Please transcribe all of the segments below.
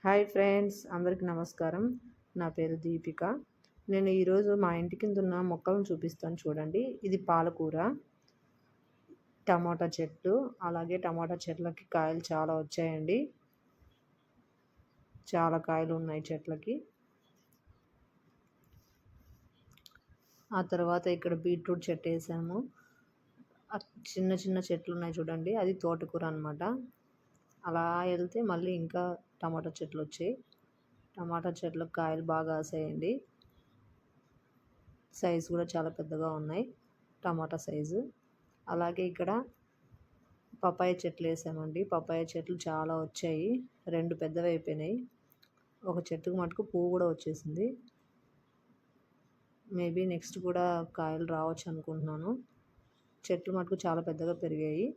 Hi friends, అందరికి నమస్కారం. నా పేరు దీపిక. నేను ఈరోజు మా ఇంటి కింద ఉన్న మొక్కలను చూపిస్తాను చూడండి. ఇది పాలకూర, టమాటా చెట్లు. అలాగే టమాటా చెట్లకి కాయలు చాలా వచ్చాయండి. చాలా కాయలు ఉన్నాయి చెట్లకి. ఆ తర్వాత ఇక్కడ బీట్రూట్ చెట్టు వేసాము. చిన్న చిన్న చెట్లు ఉన్నాయి చూడండి, అది తోటకూర అనమాట. అలా వెళ్తే మళ్ళీ ఇంకా టమాటా చెట్లు వచ్చాయి. టమాటా చెట్లకు కాయలు బాగా కాసాయండి. సైజు కూడా చాలా పెద్దగా ఉన్నాయి, టమాటా సైజు. అలాగే ఇక్కడ పపాయ చెట్లు వేసామండి. పపాయ చెట్లు చాలా వచ్చాయి, 2 పెద్దవి అయిపోయినాయి. ఒక చెట్టుకు మటుకు పువ్వు కూడా వచ్చేసింది. మేబీ నెక్స్ట్ కూడా కాయలు రావచ్చు అనుకుంటున్నాను. చెట్లు మటుకు చాలా పెద్దగా పెరిగాయి.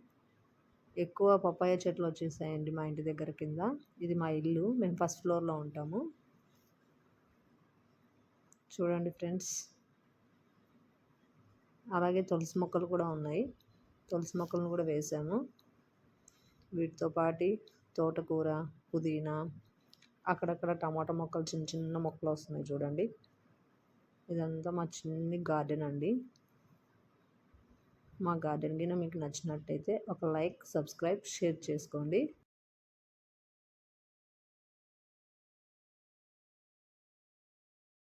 ఎక్కువ పపాయ చెట్లు వచ్చేసాయండి మా ఇంటి దగ్గర కింద. ఇది మా ఇల్లు, మేము ఫస్ట్ ఫ్లోర్లో ఉంటాము. చూడండి ఫ్రెండ్స్. అలాగే తులసి మొక్కలు కూడా ఉన్నాయి, తులసి మొక్కలను కూడా వేసాము. వీటితో పాటు తోటకూర, పుదీనా, అక్కడక్కడ టమాటా మొక్కలు, చిన్న చిన్న మొక్కలు వస్తున్నాయి చూడండి. ఇదంతా మా చిన్ని గార్డెన్ అండి. మా గార్డెన్ కింద మీకు నచ్చినట్టయితే ఒక లైక్, సబ్స్క్రైబ్, షేర్ చేసుకోండి.